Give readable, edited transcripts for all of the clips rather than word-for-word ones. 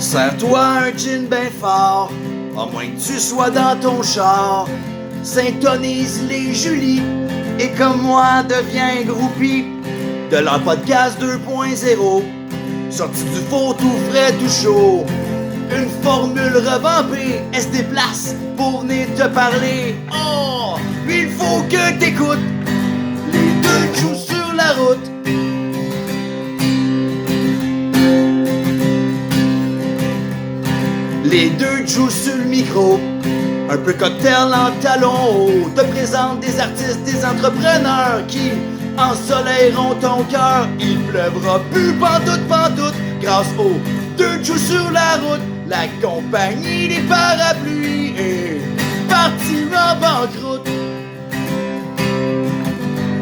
Serre-toi un gin ben fort, à moins que tu sois dans ton char. Syntonise les Julie, et comme moi, deviens groupie de leur podcast 2.0. Sorti du four tout frais, tout chaud. Une formule revampée, elle se déplace pour venir te parler. Oh, il faut que t'écoutes. Les deux jouent sur la route. Les deux jouent sur le micro. Un peu cocktail en talons hauts. Te présente des artistes, des entrepreneurs qui ensoleilleront ton cœur. Il pleuvra plus pantoute, grâce aux deux joues sur la route. La compagnie des parapluies est partie en banqueroute.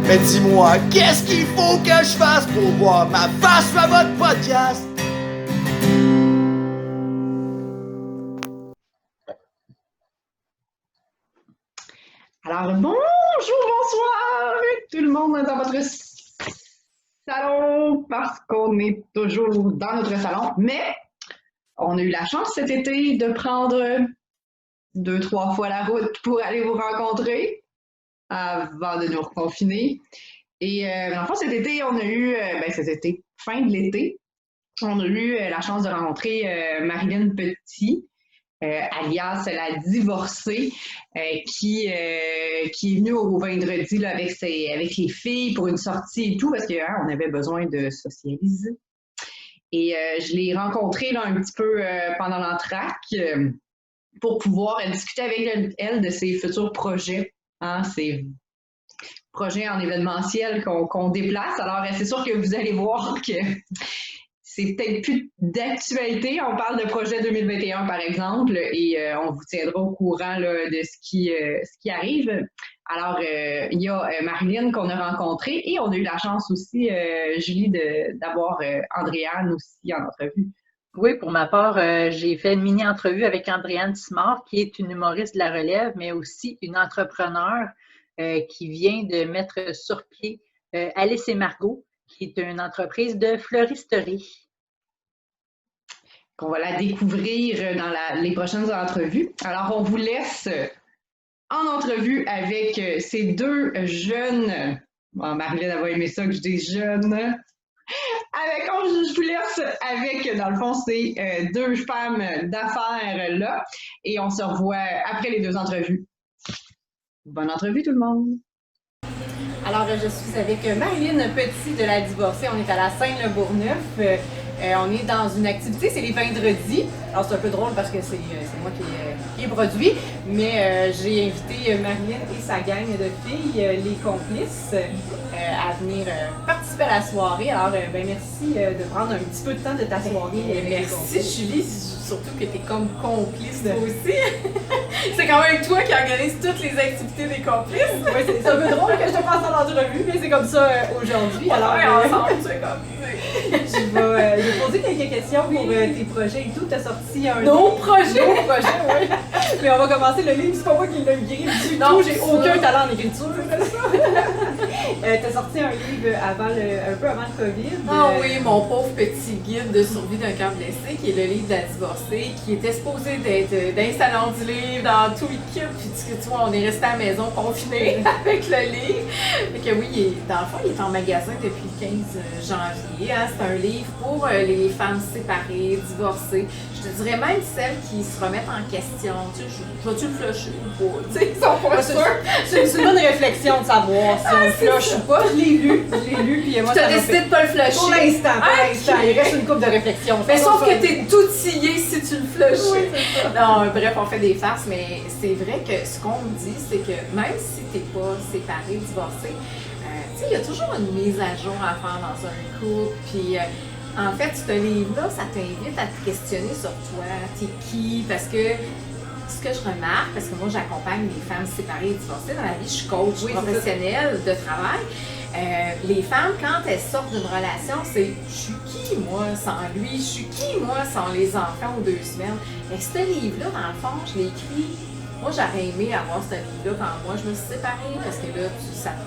Mais dis-moi, qu'est-ce qu'il faut que je fasse pour voir ma face sur votre podcast? Alors, bonjour, bonsoir, tout le monde dans votre salon, parce qu'on est toujours dans notre salon, mais on a eu la chance cet été de prendre 2-3 fois la route pour aller vous rencontrer avant de nous reconfiner. Et enfin, cet été, on a eu, fin de l'été, on a eu la chance de rencontrer Marilyn Petit, alias la divorcée, qui est venue au vendredi là, avec les filles pour une sortie et tout, parce qu'on avait besoin de socialiser. Et je l'ai rencontrée là, un petit peu pendant l'entraque pour pouvoir discuter avec elle de ses futurs projets, ses projets en événementiel qu'on déplace. Alors, c'est sûr que vous allez voir que c'est peut-être plus d'actualité. On parle de projet 2021, par exemple, et on vous tiendra au courant là, de ce qui arrive. Alors, il y a Marilyn qu'on a rencontrée et on a eu la chance aussi, Julie, d'avoir Andréane aussi en entrevue. Oui, pour ma part, j'ai fait une mini-entrevue avec Andréane Simard, qui est une humoriste de la relève, mais aussi une entrepreneure qui vient de mettre sur pied Alice et Margot, qui est une entreprise de fleuristerie. Qu'on va la découvrir dans les prochaines entrevues. Alors, on vous laisse en entrevue avec ces deux jeunes. Bon, Marilyn, elle va aimer ça que je dise jeunes. Je vous laisse avec, dans le fond, ces deux femmes d'affaires là. Et on se revoit après les deux entrevues. Bonne entrevue, tout le monde! Alors, je suis avec Marilyn Petit de La Divorcée. On est à la Seine-le-Bourgneuf. On est dans une activité, c'est les vendredis. Alors, c'est un peu drôle parce que c'est moi qui ai produit. Mais j'ai invité Marilyn et sa gang de filles, les complices, à venir participer à la soirée. Alors, merci de prendre un petit peu de temps de ta soirée. Merci, Julie. Surtout que t'es comme complice toi aussi. C'est quand même toi qui organise toutes les activités des complices. Oui, c'est un peu drôle que je te passe en entrevue, mais c'est comme ça aujourd'hui. Alors, ensemble, c'est comme... Je vais poser quelques questions pour tes projets et tout. Tu as sorti un Nos projets, oui. Mais on va commencer le livre, c'est pas moi qui l'ai écrit du tout. J'ai aucun talent en écriture. Tu as sorti un livre un peu avant le COVID. Ah oui, mon pauvre petit guide de survie d'un camp blessé, qui est le livre de La Divorcée, qui était supposé d'être d'un salon du livre, dans tout le kit. Puis tu vois, on est resté à la maison confiné avec le livre. Fait que oui, dans le fond, il est en magasin depuis le 15 janvier. Hein. C'est un livre pour les femmes séparées, divorcées. Je te dirais même celles qui se remettent en question. Tu sais, vas-tu le flusher ou pas? Tu sais, ils sont pas sûrs. C'est une bonne réflexion de savoir si on le flush ou pas. Je l'ai lu, puis moi, tu as décidé de pas le flusher. Pour l'instant, il reste une couple de réflexion. Mais sauf que t'es outillé si tu le flushes. Oui, c'est ça. Non, bref, on fait des farces, mais c'est vrai que ce qu'on me dit, c'est que même si t'es pas séparé, divorcé, tu sais, il y a toujours une mise à jour à faire dans un couple, puis en fait, ce livre-là, ça t'invite à te questionner sur toi, t'es qui, parce que ce que je remarque, parce que moi j'accompagne les femmes séparées et divorcées dans la vie, je suis coach professionnelle de travail. Les femmes, quand elles sortent d'une relation, c'est « je suis qui moi sans lui, je suis qui moi sans les enfants aux 2 semaines ». Et ce livre-là, dans le fond, je l'ai écrit. Moi, j'aurais aimé avoir ce livre-là quand moi je me suis séparée, parce que là,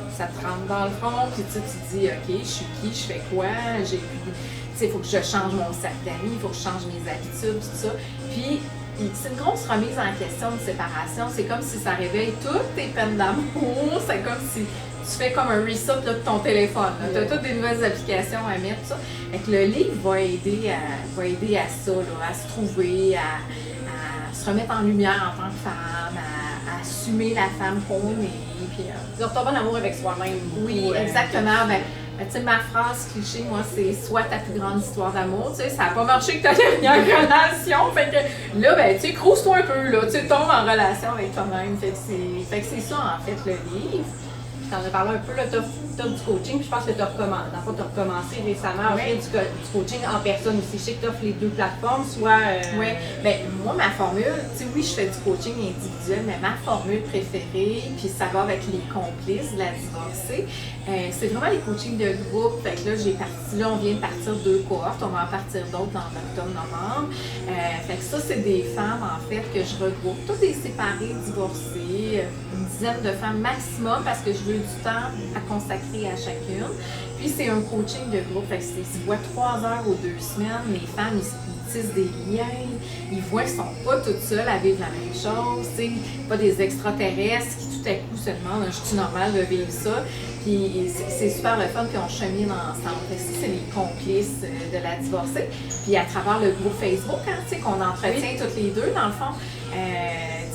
ça te rentre dans le fond, puis tu te dis « ok, je suis qui, je fais quoi, j'ai plus... » Tu sais, il faut que je change mon cercle d'amis, il faut que je change mes habitudes, tout ça. Puis, c'est une grosse remise en question de séparation. C'est comme si ça réveille toutes tes peines d'amour. C'est comme si tu fais comme un reset là, de ton téléphone. Tu as toutes des nouvelles applications à mettre, tout ça. Fait que le livre va aider à ça, là, à se trouver, à se remettre en lumière en tant que femme, à assumer la femme qu'on est. Puis, de retomber en amour avec soi-même. Oui, exactement. Tu sais, ma phrase cliché, moi, c'est « Sois ta plus grande histoire d'amour ». Tu sais, ça n'a pas marché que ta dernière relation. Fait que là, ben, tu sais, crouse-toi un peu, là. Tu tombes en relation avec toi-même. Fait que c'est ça, en fait, le livre. Tu en as parlé un peu, là, t'as du coaching, puis je pense que tu as recommencé récemment à offrir du coaching en personne aussi. Je sais que tu offres les deux plateformes, soit... Oui, bien, moi, ma formule, tu sais, oui, je fais du coaching individuel, mais ma formule préférée, puis ça va avec les complices de la divorcée, c'est vraiment les coachings de groupe. Fait que là, on vient de partir 2 cohortes, on va en partir d'autres en octobre-novembre. Fait que ça, c'est des femmes, en fait, que je regroupe, toutes des séparées, divorcées, une dizaine de femmes maximum, parce que je veux du temps à consacrer à chacune. Puis c'est un coaching de groupe, fait que ils se voient 3 heures ou 2 semaines, les femmes, ils tissent des liens, ils voient qu'ils ne sont pas toutes seules à vivre la même chose, t'sais, pas des extraterrestres qui tout à coup se demandent, je suis normale de vivre ça. Puis c'est super le fun, puis on chemine ensemble. Fait que ça, c'est les complices de la divorcée. Puis à travers le groupe Facebook, hein, qu'on entretient toutes les deux, dans le fond,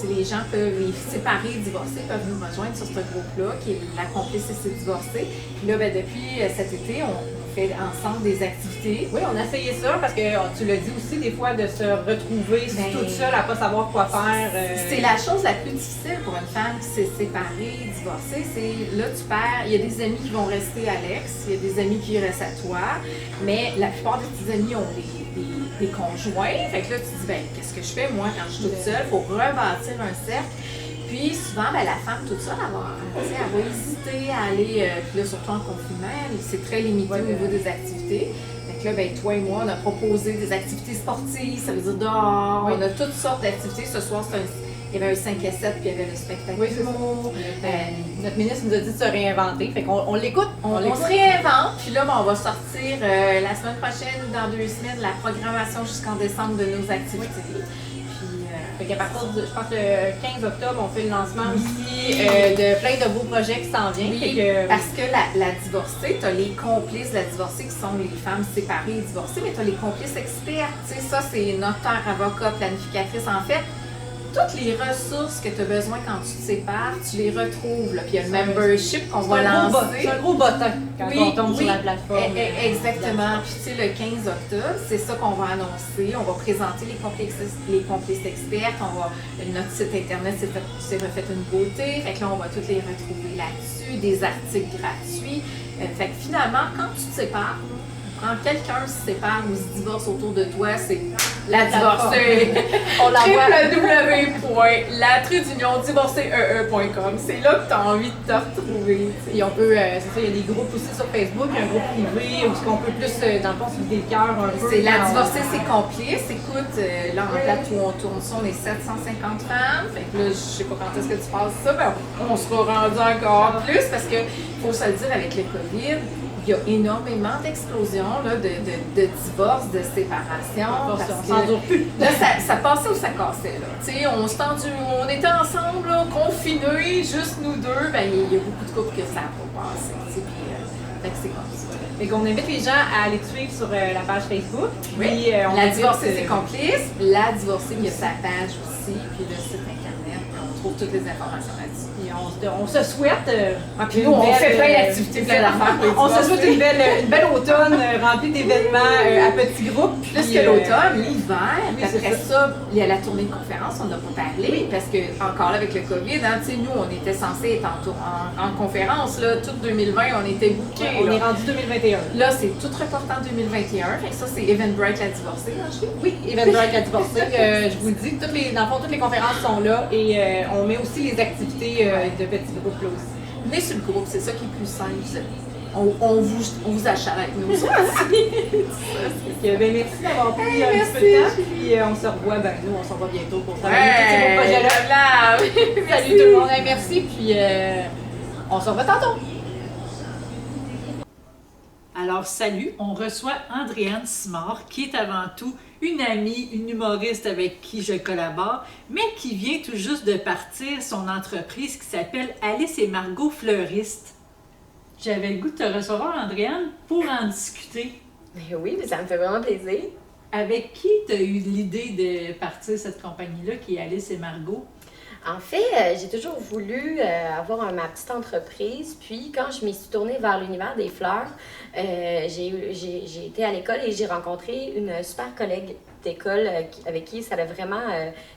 les gens peuvent, les séparés, divorcés, peuvent nous rejoindre sur ce groupe-là, qui est la complice et c'est divorcé. Puis là, ben, depuis cet été, on fait ensemble des activités. Oui, on a essayé ça parce que tu l'as dit aussi, des fois, de se retrouver toute seule à ne pas savoir quoi faire. C'est la chose la plus difficile pour une femme qui s'est séparée, divorcée. C'est là, tu perds. Il y a des amis qui vont rester à l'ex, il y a des amis qui restent à toi, mais la plupart de tes amis ont des conjoints. Fait que là, tu te dis, ben, qu'est-ce que je fais, moi, quand je suis toute seule? Il faut rebâtir un cercle. Puis souvent, ben, la femme toute seule, elle va hésiter à aller, puis là, surtout en confinement, c'est très limité au niveau des activités. Fait que là, ben, toi et moi, on a proposé des activités sportives, ça veut dire dehors, on a toutes sortes d'activités. Ce soir, il y avait un 5 à 7, puis il y avait le spectacle. Oui, c'est ça. Notre ministre nous a dit de se réinventer, fait qu'on l'écoute. On se réinvente, puis là, ben, on va sortir la semaine prochaine ou dans 2 semaines la programmation jusqu'en décembre de nos activités. Fait qu'à partir de, je pense, le 15 octobre, on fait le lancement aussi de plein de beaux projets qui s'en viennent. Oui, parce que la divorcée, tu as les complices de la divorcée qui sont les femmes séparées et divorcées, mais tu as les complices experts. Tu sais, ça, c'est notaire, avocat, planificatrice. En fait, toutes les ressources que tu as besoin quand tu te sépares, tu les retrouves. Là. Puis il y a le membership qu'on va lancer. C'est un gros bottin quand on tombe sur la plateforme. Exactement. Puis tu sais, le 15 octobre, c'est ça qu'on va annoncer. On va présenter les complices experts. Notre site internet s'est refait une beauté. Fait que là, on va toutes les retrouver là-dessus. Des articles gratuits. Fait que finalement, quand tu te sépares, quand quelqu'un se sépare ou se divorce autour de toi, c'est la divorcée. On l'envoie www.la-divorcée.com. C'est là que tu as envie de te retrouver. Et on peut, c'est ça, il y a des groupes aussi sur Facebook, il y a un groupe privé où on peut plus, dans le fond, se vider le cœur un peu. C'est la divorcée, c'est complice. Écoute, là, en plate où on tourne ça, on est 750 femmes. Fait que là, je sais pas quand est-ce que tu passes ça, ben, on sera rendu encore plus parce que, faut se le dire, avec le COVID, il y a énormément d'explosions de divorces, de séparations. On s'en dure plus. Là, ça passait ou ça cassait. Là. On était ensemble, là, confinés, juste nous deux. Ben, il y a beaucoup de couples que ça n'a pas passé. Fait que c'est comme ça. Fait qu'on invite les gens à aller te suivre sur la page Facebook. Oui, la divorcée, c'est complice. La divorcée, il y a sa page aussi, puis le site internet. On trouve toutes les informations là-dessus. Et on se souhaite. Puis nous, on fait plein d'activités, plein d'affaires. On se souhaite une belle automne remplie d'événements à petits groupes. Plus que l'automne, l'hiver. Après ça, il y a la tournée de conférence, on n'a pas parlé. Parce que, encore là, avec le COVID, hein, nous, on était censés être en conférence. Là, toute 2020, on était bookés. On est rendu 2021. Là, c'est tout reporté en 2021. Fait que ça, c'est Eventbrite la divorcée. Hein, oui, Eventbrite la divorcée. Je vous le dis, dans le fond, toutes les conférences sont là et on met aussi les activités de petits groupes là aussi. Venez sur le groupe, c'est ça qui est plus simple. On vous achète avec nous aussi. Merci d'avoir pris un petit peu de temps. Puis on se revoit, nous on se revoit bientôt pour travailler tous ces beaux projets-là. Salut tout le monde, merci. Puis on se revoit tantôt. Alors salut, on reçoit Andréane Simard qui est avant tout une amie, une humoriste avec qui je collabore, mais qui vient tout juste de partir son entreprise qui s'appelle Alice et Margot Fleuristes. J'avais le goût de te recevoir, Andréane, pour en discuter. Ben oui, ça me fait vraiment plaisir. Avec qui tu as eu l'idée de partir cette compagnie-là qui est Alice et Margot? En fait, j'ai toujours voulu avoir ma petite entreprise. Puis, quand je m'y suis tournée vers l'univers des fleurs, j'ai été à l'école et j'ai rencontré une super collègue d'école avec qui ça a vraiment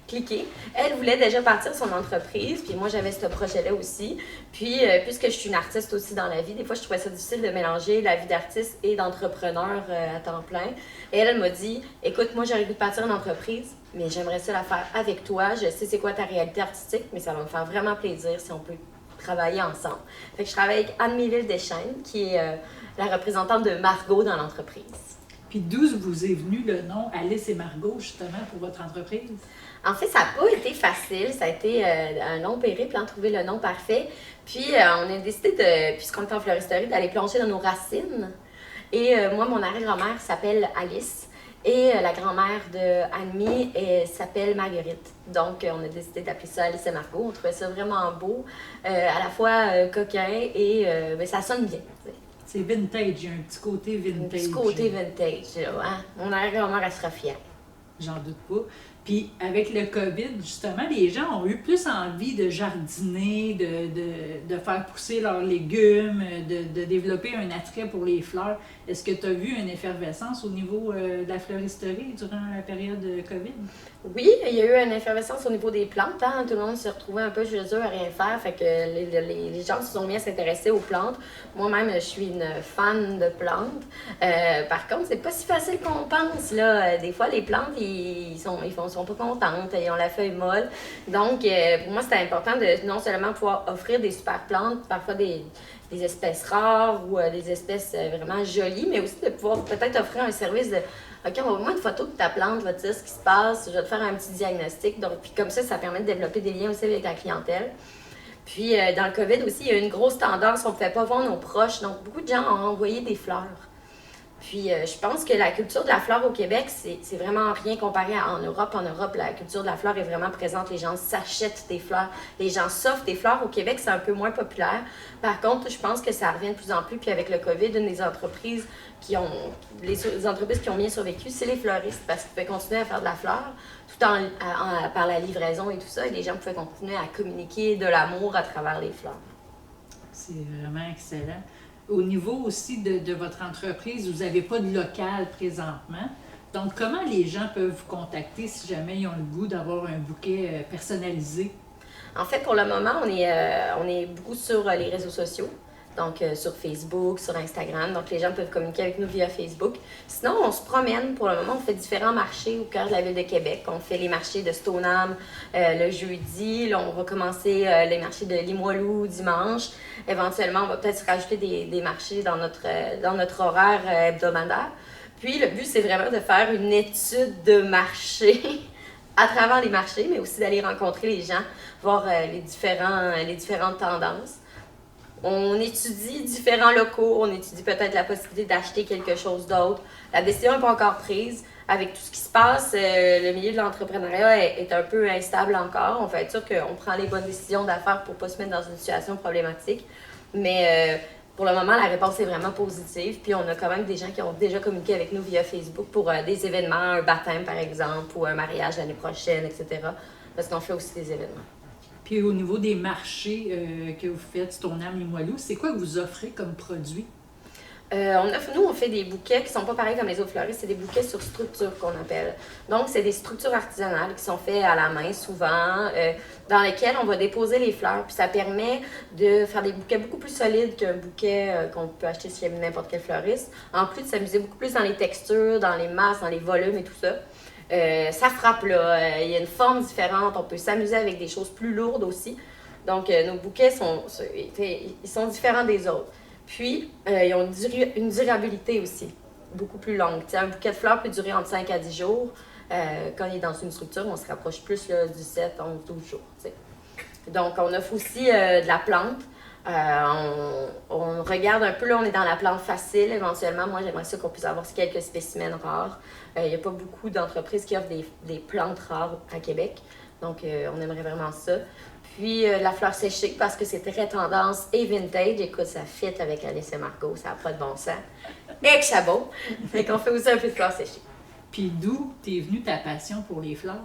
cliqué. Elle voulait déjà partir son entreprise, puis moi, j'avais ce projet-là aussi. Puis, puisque je suis une artiste aussi dans la vie, des fois, je trouvais ça difficile de mélanger la vie d'artiste et d'entrepreneur à temps plein. Et elle m'a dit, écoute, moi, j'aurais le goût de partir une entreprise, mais j'aimerais ça la faire avec toi. Je sais c'est quoi ta réalité artistique, mais ça va me faire vraiment plaisir si on peut travailler ensemble. Fait que je travaille avec Anne-Méville Deschênes, qui est la représentante de Margot dans l'entreprise. Puis d'où vous est venu le nom Alice et Margot, justement, pour votre entreprise? En fait, ça n'a pas été facile. Ça a été un long périple, trouver le nom parfait. Puis, on a décidé, puisqu'on est en floristerie, d'aller plonger dans nos racines. Et moi, mon arrière-grand-mère s'appelle Alice. Et la grand-mère de Annemie s'appelle Marguerite. Donc, on a décidé d'appeler ça Alice et Margot. On trouvait ça vraiment beau, à la fois coquin et ça sonne bien. T'sais. C'est vintage, il y a un petit côté vintage. Un petit côté vintage, hein? Mon arrière-grand-mère, elle sera fière. J'en doute pas. Puis avec le COVID, justement, les gens ont eu plus envie de jardiner, de faire pousser leurs légumes, de développer un attrait pour les fleurs. Est-ce que tu as vu une effervescence au niveau de la floristerie durant la période de COVID? Oui, il y a eu une effervescence au niveau des plantes. Hein? Tout le monde s'est retrouvé un peu chez eux à rien faire. Fait que les gens se sont mis à s'intéresser aux plantes. Moi-même, je suis une fan de plantes. Par contre, c'est pas si facile qu'on pense. Là. Des fois, les plantes, ils sont pas contentes. Ils ont la feuille molle. Donc, pour moi, c'était important de non seulement pouvoir offrir des super plantes, parfois des espèces rares ou des espèces vraiment jolies, mais aussi de pouvoir peut-être offrir un service de OK, envoie-moi une photo de ta plante, je vais te dire ce qui se passe, je vais te faire un petit diagnostic. Donc, puis comme ça permet de développer des liens aussi avec la clientèle. Puis, dans le COVID aussi, il y a eu une grosse tendance, on ne pouvait pas voir nos proches. Donc, beaucoup de gens ont envoyé des fleurs. Puis, je pense que la culture de la fleur au Québec, c'est vraiment rien comparé en Europe. En Europe, la culture de la fleur est vraiment présente. Les gens s'achètent des fleurs. Les gens s'offrent des fleurs. Au Québec, c'est un peu moins populaire. Par contre, je pense que ça revient de plus en plus. Puis, avec le COVID, une des entreprises les entreprises qui ont bien survécu, c'est les fleuristes. Parce qu'ils pouvaient continuer à faire de la fleur tout par la livraison et tout ça. Et les gens pouvaient continuer à communiquer de l'amour à travers les fleurs. C'est vraiment excellent. Au niveau aussi de votre entreprise, vous n'avez pas de local présentement. Donc, comment les gens peuvent vous contacter si jamais ils ont le goût d'avoir un bouquet personnalisé? En fait, pour le moment, on est beaucoup sur les réseaux sociaux. Donc, sur Facebook, sur Instagram. Donc, les gens peuvent communiquer avec nous via Facebook. Sinon, on se promène. Pour le moment, on fait différents marchés au cœur de la ville de Québec. On fait les marchés de Stoneham le jeudi. Là, on va commencer les marchés de Limoilou dimanche. Éventuellement, on va peut-être rajouter des marchés dans notre horaire hebdomadaire. Puis, le but, c'est vraiment de faire une étude de marché à travers les marchés, mais aussi d'aller rencontrer les gens, voir les différentes tendances. On étudie différents locaux, on étudie peut-être la possibilité d'acheter quelque chose d'autre. La décision n'est pas encore prise. Avec tout ce qui se passe, le milieu de l'entrepreneuriat est un peu instable encore. On va être sûr qu'on prend les bonnes décisions d'affaires pour ne pas se mettre dans une situation problématique. Mais pour le moment, la réponse est vraiment positive. Puis on a quand même des gens qui ont déjà communiqué avec nous via Facebook pour des événements, un baptême par exemple, ou un mariage l'année prochaine, etc. Parce qu'on fait aussi des événements. Puis au niveau des marchés que vous faites, Stoneham, Limoilou, c'est quoi que vous offrez comme produit? On fait des bouquets qui sont pas pareils comme les autres fleuristes, c'est des bouquets sur structure qu'on appelle. Donc, c'est des structures artisanales qui sont faites à la main souvent, dans lesquelles on va déposer les fleurs. Puis ça permet de faire des bouquets beaucoup plus solides qu'un bouquet qu'on peut acheter chez n'importe quel fleuriste. En plus, de s'amuser beaucoup plus dans les textures, dans les masses, dans les volumes et tout ça. Ça frappe là, il y a une forme différente, on peut s'amuser avec des choses plus lourdes aussi. Donc, nos bouquets ils sont différents des autres. Puis, ils ont une durabilité aussi, beaucoup plus longue. T'sais, un bouquet de fleurs peut durer entre 5 à 10 jours. Quand il est dans une structure, on se rapproche plus là, du 7, 11, 12 jours. T'sais. Donc, on offre aussi de la plante. On regarde un peu, là, on est dans la plante facile éventuellement. Moi, j'aimerais ça qu'on puisse avoir quelques spécimens rares. Il n'y a pas beaucoup d'entreprises qui offrent des plantes rares à Québec. Donc, on aimerait vraiment ça. Puis, la fleur séchée, parce que c'est très tendance et vintage. Écoute, ça fit avec Alice et Margot, ça n'a pas de bon sens. Et que ça beau. Fait qu'on fait aussi un peu de fleur séchée. Puis d'où t'es venue ta passion pour les fleurs?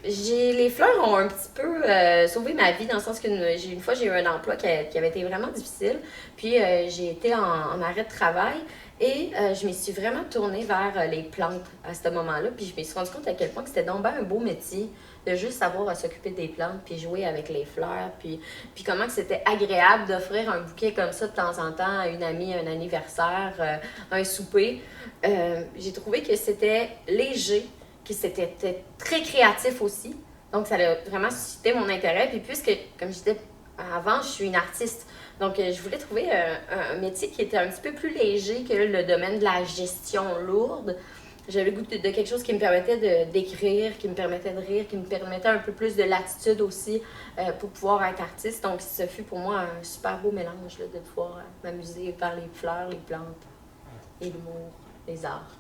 Les fleurs ont un petit peu sauvé ma vie dans le sens qu'une fois j'ai eu un emploi qui avait été vraiment difficile. Puis j'ai été en arrêt de travail et je me suis vraiment tournée vers les plantes à ce moment-là. Puis je me suis rendu compte à quel point que c'était donc bien un beau métier de juste savoir s'occuper des plantes puis jouer avec les fleurs. Puis comment que c'était agréable d'offrir un bouquet comme ça de temps en temps à une amie, un anniversaire, un souper. J'ai trouvé que c'était léger, que c'était très créatif aussi. Donc, ça a vraiment suscité mon intérêt. Puis puisque, comme je disais avant, je suis une artiste. Donc, je voulais trouver un métier qui était un petit peu plus léger que le domaine de la gestion lourde. J'avais le goût de quelque chose qui me permettait d'écrire, qui me permettait de rire, qui me permettait un peu plus de latitude aussi pour pouvoir être artiste. Donc, ce fut pour moi un super beau mélange là, de pouvoir m'amuser par les fleurs, les plantes et l'humour, les arts.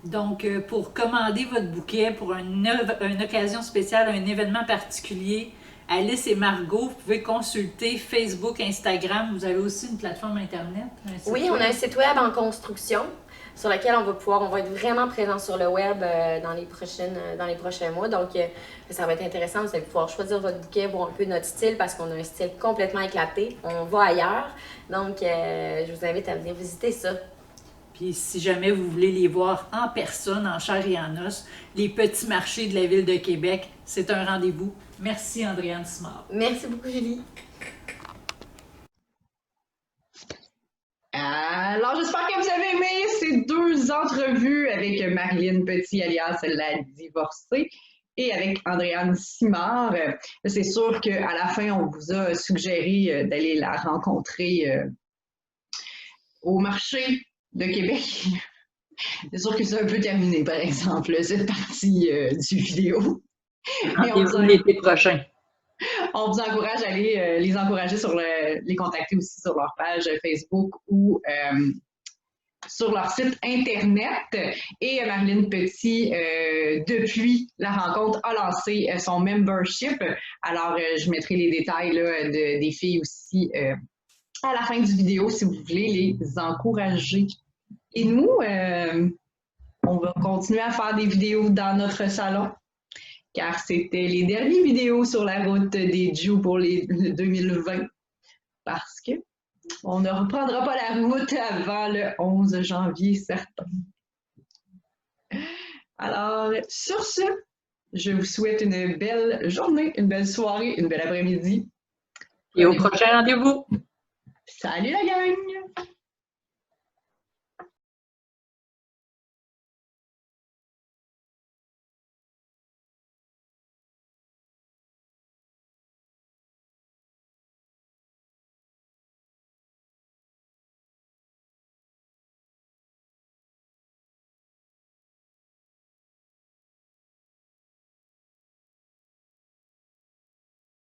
Donc, pour commander votre bouquet pour une occasion spéciale, un événement particulier, Alice et Margot, vous pouvez consulter Facebook, Instagram. Vous avez aussi une plateforme Internet? Oui, on a un site web en construction sur lequel on va être vraiment présent sur le web dans les prochains mois. Donc, ça va être intéressant. Vous allez pouvoir choisir votre bouquet, voir un peu notre style parce qu'on a un style complètement éclaté. On va ailleurs. Donc, je vous invite à venir visiter ça. Puis si jamais vous voulez les voir en personne, en chair et en os, les petits marchés de la ville de Québec, c'est un rendez-vous. Merci Andréane Simard. Merci beaucoup Julie. Alors, j'espère que vous avez aimé ces 2 entrevues avec Marilyn Petit, alias la divorcée, et avec Andréane Simard. C'est sûr qu'à la fin, on vous a suggéré d'aller la rencontrer au marché de Québec. C'est sûr que c'est un peu terminé, par exemple, cette partie du vidéo. Rendez-vous l'été prochain. On vous encourage à aller les encourager les contacter aussi sur leur page Facebook ou sur leur site Internet. Et Marilyn Petit, depuis la rencontre, a lancé son membership. Alors, je mettrai les détails là, des filles aussi à la fin du vidéo si vous voulez les encourager. Et nous, on va continuer à faire des vidéos dans notre salon, car c'était les dernières vidéos sur la route des Jews pour les 2020, parce que on ne reprendra pas la route avant le 11 janvier, certain. Alors, sur ce, je vous souhaite une belle journée, une belle soirée, une belle après-midi. Et au prochain rendez-vous! Salut la gang!